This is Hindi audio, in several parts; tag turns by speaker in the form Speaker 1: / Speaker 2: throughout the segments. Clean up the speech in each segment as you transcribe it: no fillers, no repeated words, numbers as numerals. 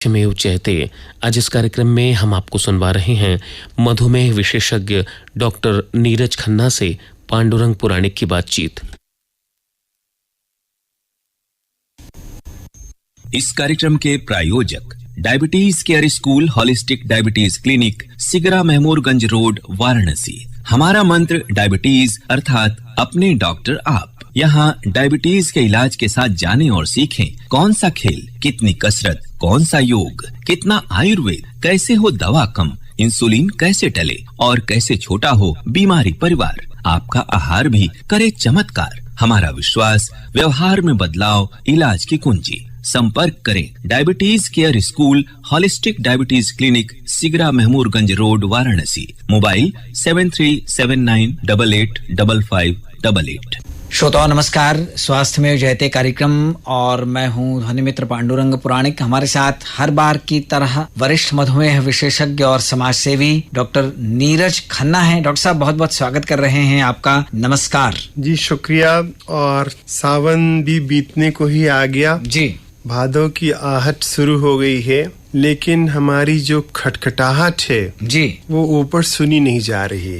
Speaker 1: में जयते। आज इस कार्यक्रम में हम आपको सुनवा रहे हैं मधुमेह विशेषज्ञ डॉक्टर नीरज खन्ना से पांडुरंग पुराणिक की बातचीत।
Speaker 2: इस कार्यक्रम के प्रायोजक diabetes care school holistic diabetes clinic, Sigra Mahmoorganj road, Varanasi. हमारा मंत्र डायबिटीज अर्थात अपने डॉक्टर आप। यहाँ डायबिटीज के इलाज के साथ जानें और सीखें कौन सा खेल, कितनी कसरत, कौन सा योग, कितना आयुर्वेद, कैसे हो दवा कम, इंसुलिन कैसे टले और कैसे छोटा हो बीमारी परिवार। आपका आहार भी करे चमत्कार। हमारा विश्वास, व्यवहार में बदलाव, इलाज की कुंजी। संपर्क करें diabetes care school holistic diabetes clinic, Sigra Mahmoorganj road, Varanasi. Mobile 7379885588।
Speaker 3: श्रोताओं नमस्कार, स्वास्थ्य में जयते कार्यक्रम और मैं हूं ध्वनिमित्र पांडुरंग पुराणिक। हमारे साथ हर बार की तरह वरिष्ठ मधुमेह विशेषज्ञ और समाज सेवी डॉक्टर नीरज खन्ना हैं। डॉक्टर साहब बहुत बहुत स्वागत कर रहे हैं आपका, नमस्कार।
Speaker 4: जी शुक्रिया। और सावन भी बीतने को ही आ गया
Speaker 3: जी,
Speaker 4: भादों की आहट शुरू हो गई है, लेकिन हमारी जो खटखटाहट है
Speaker 3: जी
Speaker 4: वो ऊपर सुनी नहीं जा रही है।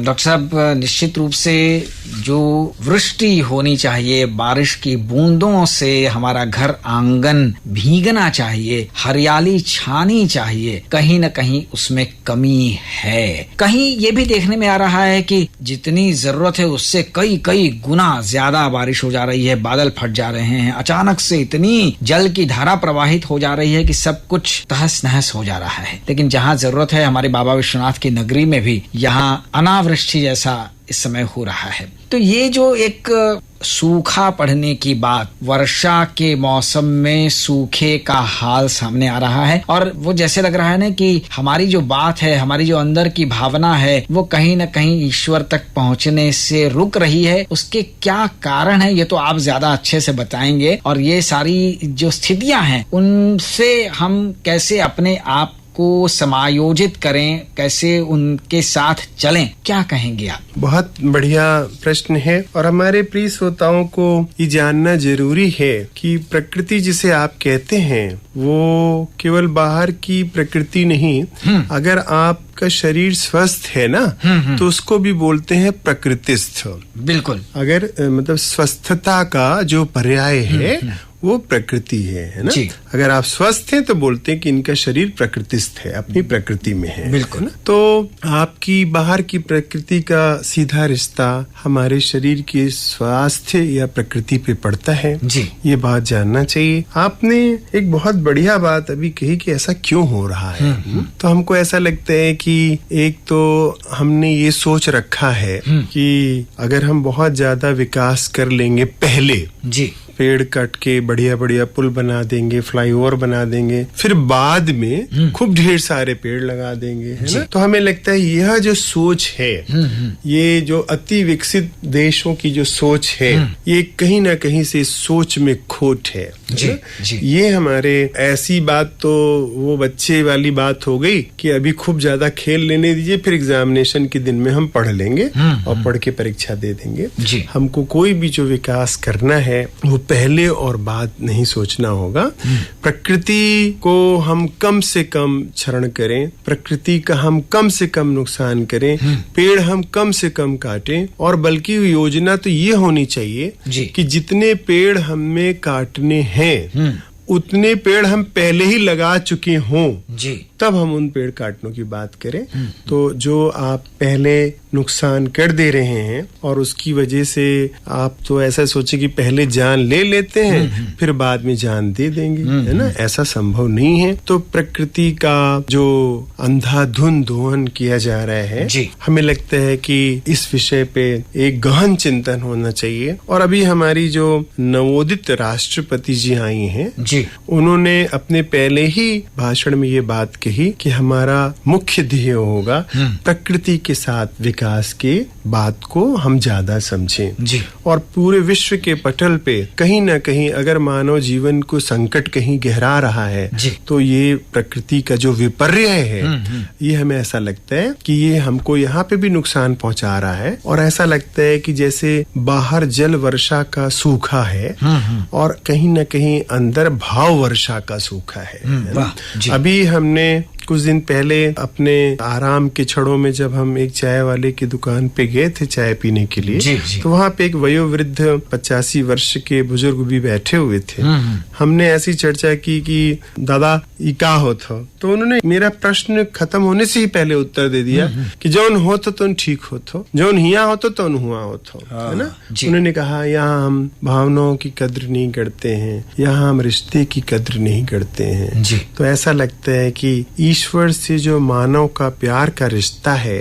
Speaker 3: डॉक्टर साहब, निश्चित रूप से जो वृष्टि होनी चाहिए, बारिश की बूंदों से हमारा घर आंगन भीगना चाहिए, हरियाली छानी चाहिए, कहीं न कहीं उसमें कमी है। कहीं ये भी देखने में आ रहा है कि जितनी जरूरत है उससे कई कई गुना ज्यादा बारिश हो जा रही है, बादल फट जा रहे हैं, अचानक से इतनी जल की धारा प्रवाहित हो जा रही है कि सब कुछ तहस नहस हो जा रहा है। लेकिन जहाँ जरूरत है, हमारे बाबा विश्वनाथ की नगरी में भी यहाँ अनावृष्टि जैसा इस समय हो रहा है। तो ये जो एक सूखा पड़ने की बात, वर्षा के मौसम में सूखे का हाल सामने आ रहा है, और वो जैसे लग रहा है ना कि हमारी जो बात है, हमारी जो अंदर की भावना है, वो कहीं न कहीं ईश्वर तक पहुंचने से रुक रही है। उसके क्या कारण है ये तो आप ज्यादा अच्छे से बताएंगे, और ये सारी जो स्थितियां हैं उनसे हम कैसे अपने आप को समायोजित करें, कैसे उनके साथ चलें, क्या कहेंगे आप?
Speaker 4: बहुत बढ़िया प्रश्न है, और हमारे प्रिय श्रोताओं को ये जानना जरूरी है कि प्रकृति जिसे आप कहते हैं वो केवल बाहर की प्रकृति नहीं। अगर आपका शरीर स्वस्थ है ना तो उसको भी बोलते हैं प्रकृतिस्थ। बिल्कुल। अगर मतलब स्वस्थता का जो पर्याय है वो प्रकृति है ना। अगर आप स्वस्थ हैं तो बोलते हैं कि इनका शरीर प्रकृतिस्थ है, अपनी प्रकृति में है। बिल्कुल। है तो आपकी बाहर की प्रकृति का सीधा रिश्ता हमारे शरीर के स्वास्थ्य या प्रकृति पे पड़ता है जी। ये बात जानना चाहिए। आपने एक बहुत बढ़िया बात अभी कही कि ऐसा क्यों हो रहा है। तो हमको ऐसा लगता है कि एक तो हमने ये सोच रखा है कि अगर हम बहुत ज्यादा विकास कर लेंगे पहले जी, पेड़ काट के बढ़िया बढ़िया पुल बना देंगे, फ्लाईओवर बना देंगे, फिर बाद में खूब ढेर सारे पेड़ लगा देंगे, है ना। तो हमें लगता है यह जो सोच है, ये जो अति विकसित देशों की जो सोच है, ये कहीं ना कहीं से सोच में खोट है जी, जी। ये हमारे ऐसी बात तो वो बच्चे वाली बात हो गई कि अभी खूब ज्यादा खेल लेने दीजिए, फिर एग्जामिनेशन के दिन में हम पढ़ लेंगे और पढ़ के परीक्षा दे देंगे जी। हमको कोई भी जो विकास करना है वो पहले और बाद नहीं सोचना होगा। प्रकृति को हम कम से कम क्षरण करें, प्रकृति का हम कम से कम नुकसान करें, पेड़ हम कम से कम काटें, और बल्कि योजना तो ये होनी चाहिए कि जितने पेड़ हमें काटने हैं उतने पेड़ हम पहले ही लगा चुके हों जी, तब हम उन पेड़ काटने की बात करें। तो जो आप पहले नुकसान कर दे रहे हैं और उसकी वजह से आप तो ऐसा सोचे कि पहले जान ले लेते हैं फिर बाद में जान दे देंगे, है ना। ऐसा संभव नहीं है। तो प्रकृति का जो अंधाधुंध दोहन किया जा रहा है जी, हमें लगता है कि इस विषय पे एक गहन चिंतन होना चाहिए। और अभी हमारी जो नवोदित राष्ट्रपति जी आई हैं जी, उन्होंने अपने पहले ही भाषण में ये बात कही कि हमारा मुख्य ध्येय होगा प्रकृति के साथ विकास के बात को हम ज्यादा समझें जी। और पूरे विश्व के पटल पे कहीं ना कहीं अगर मानव जीवन को संकट कहीं गहरा रहा है तो ये प्रकृति का जो विपर्य है ये हमें ऐसा लगता है कि ये हमको यहाँ पे भी नुकसान पहुंचा रहा है। और ऐसा लगता है कि जैसे बाहर जल वर्षा का सूखा है और कहीं ना कहीं अंदर भाव वर्षा का सूखा है ना?
Speaker 3: वाह, जी।
Speaker 4: अभी हमने कुछ दिन पहले अपने आराम के क्षणों में जब हम एक चाय वाले की दुकान पे गए थे चाय पीने के लिए,
Speaker 3: जी, जी।
Speaker 4: तो वहाँ पे एक वयोवृद्ध 85 वर्ष के बुजुर्ग भी बैठे हुए थे। हमने ऐसी चर्चा की कि दादा ये का होत हो, तो उन्होंने मेरा प्रश्न खत्म होने से ही पहले उत्तर दे दिया कि जौन होत तो ठीक होत हो, जौन हिया होत तो हुआ होत हो, है ना?
Speaker 3: जी।
Speaker 4: उन्होंने कहा यहाँ हम भावनाओं की कद्र नहीं करते हैं, यहाँ हम रिश्ते की कद्र नहीं करते हैं।
Speaker 3: जी।
Speaker 4: तो ऐसा लगता है कि ईश्वर से जो मानव का प्यार का रिश्ता है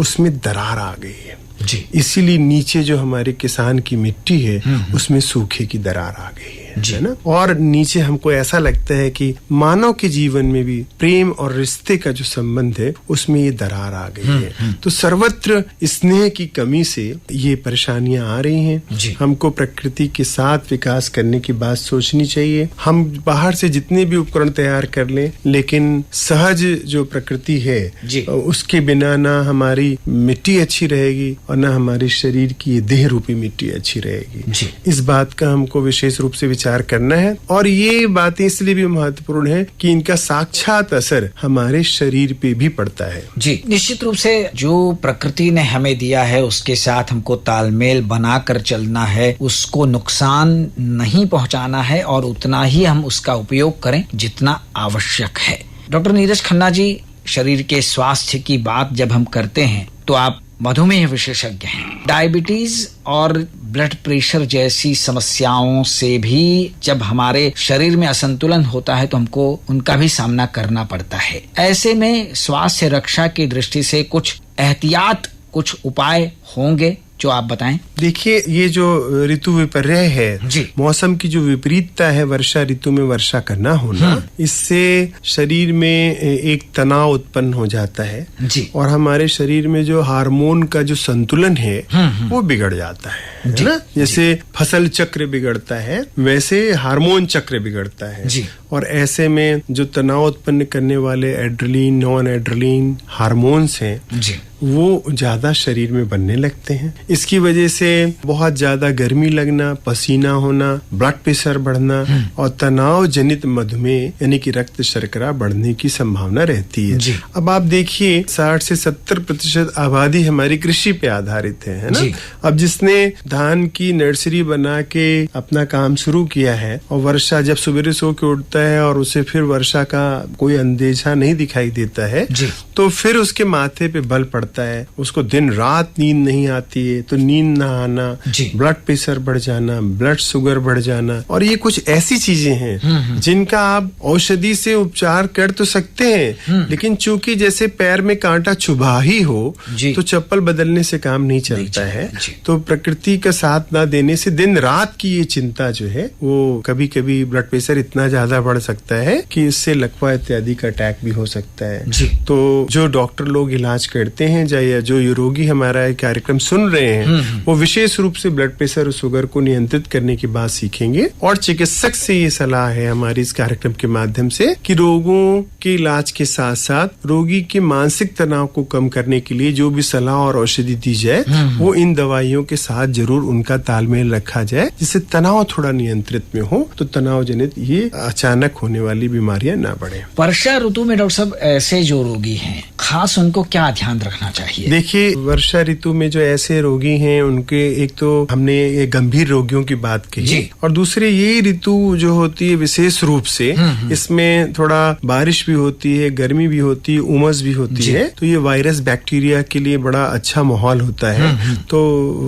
Speaker 4: उसमें दरार आ गई है।
Speaker 3: जी।
Speaker 4: इसीलिए नीचे जो हमारे किसान की मिट्टी है उसमें सूखे की दरार आ गई है ना? और नीचे हमको ऐसा लगता है कि मानव के जीवन में भी प्रेम और रिश्ते का जो संबंध है उसमें ये दरार आ गई है। तो सर्वत्र स्नेह की कमी से ये परेशानियां आ रही हैं। हमको प्रकृति के साथ विकास करने की बात सोचनी चाहिए। हम बाहर से जितने भी उपकरण तैयार कर लें, लेकिन सहज जो प्रकृति है उसके बिना ना हमारी मिट्टी अच्छी रहेगी और ना हमारे शरीर की ये देह रूपी मिट्टी अच्छी रहेगी। इस बात का हमको विशेष रूप से विचार करना है, और ये बातें इसलिए भी महत्वपूर्ण है कि इनका साक्षात असर हमारे शरीर पे भी पड़ता है।
Speaker 3: जी, निश्चित रूप से जो प्रकृति ने हमें दिया है उसके साथ हमको तालमेल बनाकर चलना है, उसको नुकसान नहीं पहुंचाना है और उतना ही हम उसका उपयोग करें जितना आवश्यक है। डॉक्टर नीरज खन्ना जी, शरीर के स्वास्थ्य की बात जब हम करते हैं तो आप मधुमेह विशेषज्ञ हैं। डायबिटीज और ब्लड प्रेशर जैसी समस्याओं से भी जब हमारे शरीर में असंतुलन होता है तो हमको उनका भी सामना करना पड़ता है। ऐसे में स्वास्थ्य रक्षा की दृष्टि से कुछ एहतियात, कुछ उपाय होंगे जो आप बताएं।
Speaker 4: देखिए, ये जो ऋतु विपर्य है, मौसम की जो विपरीतता है, वर्षा ऋतु में वर्षा का ना होना, इससे शरीर में एक तनाव उत्पन्न हो जाता है और हमारे शरीर में जो हार्मोन का जो संतुलन है वो बिगड़ जाता है ना? जैसे फसल चक्र बिगड़ता है वैसे हार्मोन चक्र बिगड़ता है। और ऐसे में जो तनाव उत्पन्न करने वाले एड्रेलिन, नॉन एड्रेलिन हार्मोन्स हैं वो ज्यादा शरीर में बनने लगते हैं। इसकी वजह से बहुत ज्यादा गर्मी लगना, पसीना होना, ब्लड प्रेशर बढ़ना और तनाव जनित मधुमेह यानी कि रक्त शर्करा बढ़ने की संभावना रहती है। अब आप देखिए 60 से 70% आबादी हमारी कृषि पे आधारित है ना? अब जिसने धान की नर्सरी बना के अपना काम शुरू किया है और वर्षा जब सवेरे सो के उठता है और उसे फिर वर्षा का कोई अंदेशा नहीं दिखाई देता है तो फिर उसके माथे पे बल पड़ता है, उसको दिन रात नींद नहीं आती है, तो नींद ना आना, ब्लड प्रेशर बढ़ जाना, ब्लड शुगर बढ़ जाना, और ये कुछ ऐसी चीजें हैं जिनका आप औषधि से उपचार कर तो सकते हैं, लेकिन चूंकि जैसे पैर में कांटा चुभा ही हो तो चप्पल बदलने से काम नहीं चलता है। तो प्रकृति का साथ ना देने से दिन रात की ये चिंता जो है वो कभी कभी ब्लड प्रेशर इतना ज्यादा बढ़ सकता है कि इससे लकवा इत्यादि का अटैक भी हो सकता है। तो जो डॉक्टर लोग इलाज करते हैं या जो रोगी हमारा कार्यक्रम सुन रहे हैं वो विशेष रूप से ब्लड प्रेशर और शुगर को नियंत्रित करने की बात सीखेंगे। और चिकित्सक से ये सलाह है हमारी इस कार्यक्रम के माध्यम से कि रोगों के इलाज के साथ साथ रोगी के मानसिक तनाव को कम करने के लिए जो भी सलाह और औषधि दी जाए वो इन दवाइयों के साथ जरूर उनका तालमेल रखा जाए, जिससे तनाव थोड़ा नियंत्रित में हो, तो तनाव जनित ये अचानक होने वाली बीमारियां ना बढ़े।
Speaker 3: वर्षा ऋतु में डॉक्टर साहब ऐसे जो रोगी हैं खास उनको क्या ध्यान रखना चाहिए?
Speaker 4: देखिए, वर्षा ऋतु में जो ऐसे रोगी हैं उनके एक तो हमने ये गंभीर रोगियों की बात कही और दूसरे ये ऋतु जो होती है विशेष रूप से इसमें थोड़ा बारिश भी होती है, गर्मी भी होती है, उमस भी होती है, तो ये वायरस बैक्टीरिया के लिए बड़ा अच्छा माहौल होता है। तो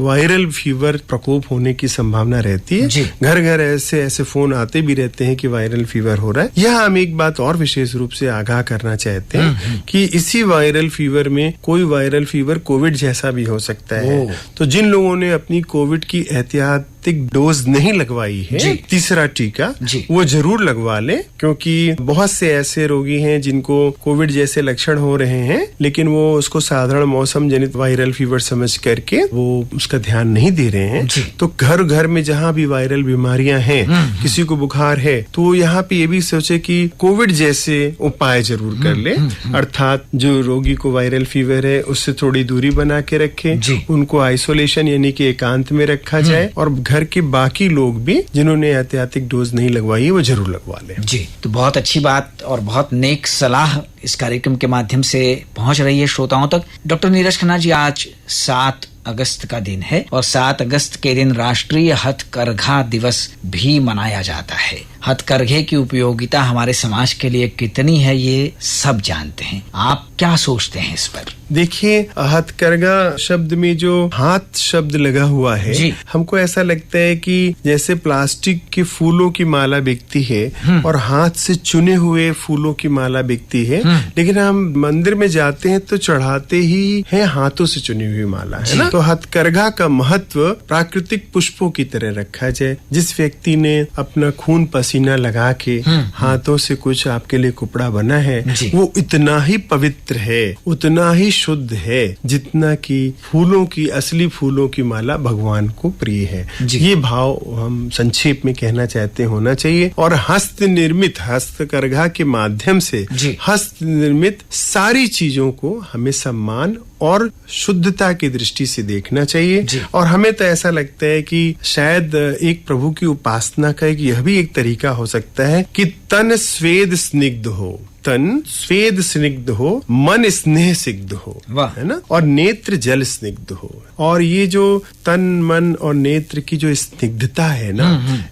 Speaker 4: वायरल फीवर प्रकोप होने की संभावना रहती है। घर घर ऐसे ऐसे फोन आते भी रहते हैं कि वायरल फीवर हो रहा है। यह हम एक बात और विशेष रूप से आगाह करना चाहते हैं कि इसी वायरल फीवर में कोई वायरल फीवर कोविड जैसा भी हो सकता है। तो जिन लोगों ने अपनी कोविड की एहतियाती डोज नहीं लगवाई है, तीसरा टीका, वो जरूर लगवा ले, क्योंकि बहुत से ऐसे रोगी हैं जिनको कोविड जैसे लक्षण हो रहे हैं लेकिन वो उसको साधारण मौसम जनित वायरल फीवर समझ करके वो उसका ध्यान नहीं दे रहे हैं। तो घर घर में जहाँ भी वायरल बीमारियां हैं, किसी को बुखार है तो यहाँ पे ये भी सोचे कि कोविड जैसे उपाय जरूर कर ले, अर्थात जो रोगी को वायरल फीवर है उससे थोड़ी दूरी बना के रखे, उनको आइसोलेशन यानी कि एकांत में रखा जाए और घर के बाकी लोग भी जिन्होंने एहतियातिक डोज नहीं लगवाई है वो जरूर लगवा लें।
Speaker 3: जी, तो बहुत अच्छी बात और बहुत नेक सलाह इस कार्यक्रम के माध्यम से पहुंच रही है श्रोताओं तक। डॉक्टर नीरज खन्ना जी, आज 7 अगस्त का दिन है और 7 अगस्त के दिन राष्ट्रीय हथकरघा दिवस भी मनाया जाता है। हथकरघे की उपयोगिता हमारे समाज के लिए कितनी है ये सब जानते हैं। आप क्या सोचते हैं इस पर?
Speaker 4: देखिए, हथकरघा शब्द में जो हाथ शब्द लगा हुआ है, हमको ऐसा लगता है कि जैसे प्लास्टिक के फूलों की माला बिकती है और हाथ से चुने हुए फूलों की माला बिकती है, लेकिन हम मंदिर में जाते हैं तो चढ़ाते ही है हाथों से चुनी हुई माला, है ना। तो हथकरघा का महत्व प्राकृतिक पुष्पों की तरह रखा जाए। जिस व्यक्ति ने अपना खून पसीना लगा के हाथों से कुछ आपके लिए कपड़ा बना है, वो इतना ही पवित्र है, उतना ही शुद्ध है जितना कि फूलों की, असली फूलों की माला भगवान को प्रिय है। ये भाव हम संक्षेप में कहना चाहते होना चाहिए। और हस्त निर्मित, हस्तकरघा के माध्यम से हस्त निर्मित सारी चीजों को हमें सम्मान और शुद्धता की दृष्टि से देखना चाहिए। और हमें तो ऐसा लगता है कि शायद एक प्रभु की उपासना का यह भी एक तरीका हो सकता है कि तन स्वेद स्निग्ध हो, तन स्वेद स्निग्ध हो, मन स्नेह सिग्ध हो, है ना, और नेत्र जल स्निग्ध हो। और ये जो तन, मन और नेत्र की जो स्निग्धता है ना,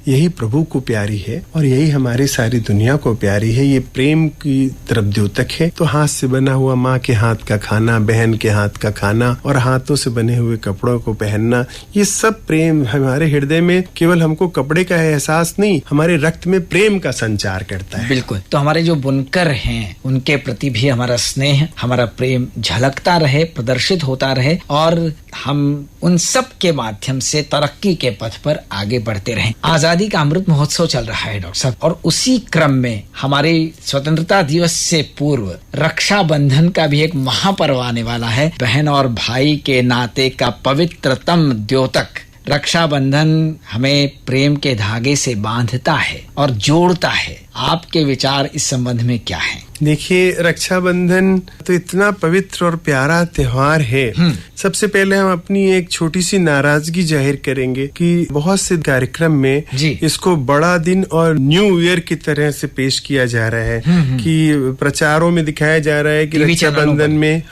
Speaker 4: यही प्रभु को प्यारी है और यही हमारी सारी दुनिया को प्यारी है। ये प्रेम की तरफ द्योतक है। तो हाथ से बना हुआ माँ के हाथ का खाना, बहन के हाथ का खाना और हाथों से बने हुए कपड़ों को पहनना, ये सब प्रेम हमारे हृदय में केवल हमको कपड़े का एहसास नहीं, हमारे रक्त में प्रेम का संचार करता है।
Speaker 3: बिल्कुल। तो हमारे जो बुनकर हैं उनके प्रति भी हमारा स्नेह, हमारा प्रेम झलकता रहे, प्रदर्शित होता रहे और हम उन सब के माध्यम से तरक्की के पथ पर आगे बढ़ते रहें। आजादी का अमृत महोत्सव चल रहा है डॉक्टर साहब, और उसी क्रम में हमारे स्वतंत्रता दिवस से पूर्व रक्षाबंधन का भी एक महापर्व आने वाला है। बहन और भाई के नाते का पवित्रतम द्योतक रक्षाबंधन हमें प्रेम के धागे से बांधता है और जोड़ता है। आपके विचार इस संबंध में क्या हैं?
Speaker 4: देखिए, रक्षाबंधन तो इतना पवित्र और प्यारा त्योहार है। सबसे पहले हम अपनी एक छोटी सी नाराजगी जाहिर करेंगे कि बहुत से कार्यक्रम में इसको बड़ा दिन और न्यू ईयर की तरह से पेश किया जा रहा है कि प्रचारों में दिखाया जा रहा है कि रक्षाबंधन में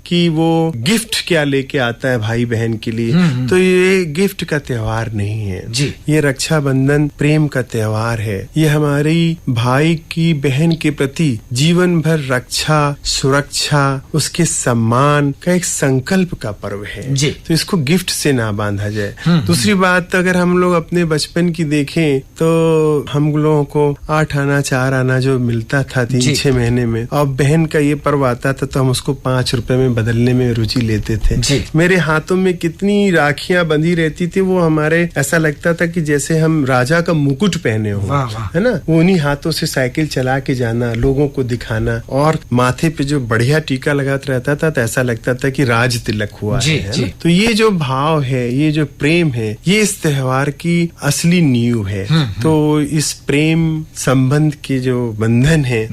Speaker 4: कि वो गिफ्ट क्या लेके आता है भाई बहन के लिए। तो ये गिफ्ट का त्योहार नहीं है, ये रक्षाबंधन प्रेम का त्योहार है। ये हमारी भाई की बहन के प्रति जीवन भर रक्षा, सुरक्षा, उसके सम्मान का एक संकल्प का पर्व है। तो इसको गिफ्ट से ना बांधा जाए। दूसरी बात, अगर हम लोग अपने बचपन की देखें तो हम लोगों को 8 आना 4 आना जो मिलता था 3-6 महीने में, अब बहन का ये पर्व आता था तो हम उसको 5 रुपए में बदलने में रुचि लेते थे। मेरे हाथों में कितनी राखियां बंधी रहती थी, वो हमारे ऐसा लगता था कि जैसे हम राजा का मुकुट पहने हो, है ना। वो उन्हीं हाथों से साइकिल चला के जाना, लोगों को दिखाना, और माथे पे जो बढ़िया टीका लगाता रहता था तो ऐसा लगता था कि राज तिलक हुआ है। तो ये जो भाव है, ये जो प्रेम है, ये इस त्योहार की असली नींव है। तो इस प्रेम संबंध के जो बंधन है,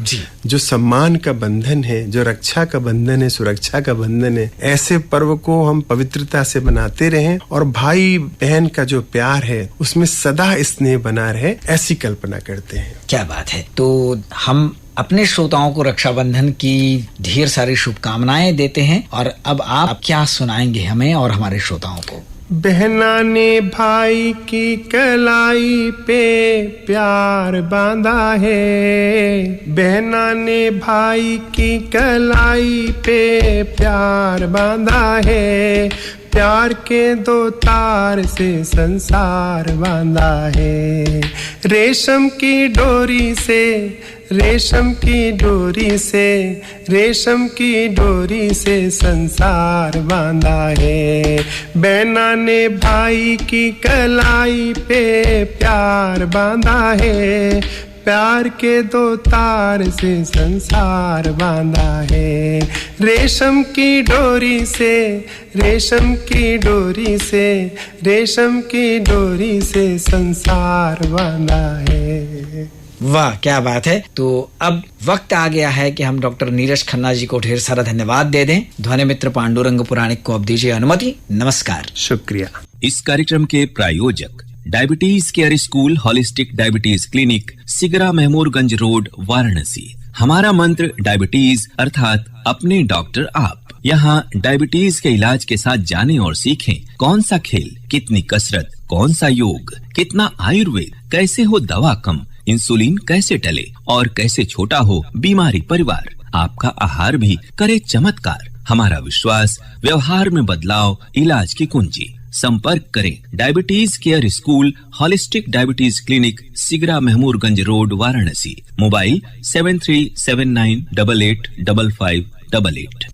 Speaker 4: जो सम्मान का बंधन है, जो रक्षा का बंधन है, सुरक्षा का बंधन है, ऐसे पर्व को हम पवित्रता से बनाते रहें और भाई बहन का जो प्यार है उसमें सदा स्नेह बना रहे, ऐसी कल्पना करते हैं।
Speaker 3: क्या बात है। तो हम अपने श्रोताओं को रक्षाबंधन की ढेर सारी शुभकामनाएं देते हैं और अब आप क्या सुनाएंगे हमें और हमारे श्रोताओं को?
Speaker 4: बहना ने भाई की कलाई पे प्यार बांधा है, बहना ने भाई की कलाई पे प्यार बांधा है, प्यार के 2 तार से संसार बांधा है, रेशम की डोरी से, रेशम की डोरी से, रेशम की डोरी से संसार बांधा है, बहना ने भाई की कलाई पे प्यार बांधा है, प्यार के 2 तार से संसार बांधा है, रेशम की डोरी से, रेशम की डोरी से, रेशम की डोरी से संसार बांधा है।
Speaker 3: वाह, क्या बात है। तो अब वक्त आ गया है कि हम डॉक्टर नीरज खन्ना जी को ढेर सारा धन्यवाद दे दें। ध्वनि मित्र पांडुरंग पुराणिक को अब दीजिए अनुमति। नमस्कार।
Speaker 4: शुक्रिया।
Speaker 2: इस कार्यक्रम के प्रायोजक diabetes care school holistic diabetes clinic Sigra Mahmoorganj road Varanasi. हमारा मंत्र डायबिटीज अर्थात अपने डॉक्टर आप। यहाँ डायबिटीज के इलाज के साथ जानें और सीखें कौन सा खेल, कितनी कसरत, कौन सा योग, कितना आयुर्वेद, कैसे हो दवा कम, इंसुलिन कैसे टले और कैसे छोटा हो बीमारी परिवार। आपका आहार भी करे चमत्कार। हमारा विश्वास, व्यवहार में बदलाव, इलाज की कुंजी। संपर्क करें diabetes care school holistic diabetes clinic Sigra Mahmoorganj road Varanasi. Mobile 7379885588।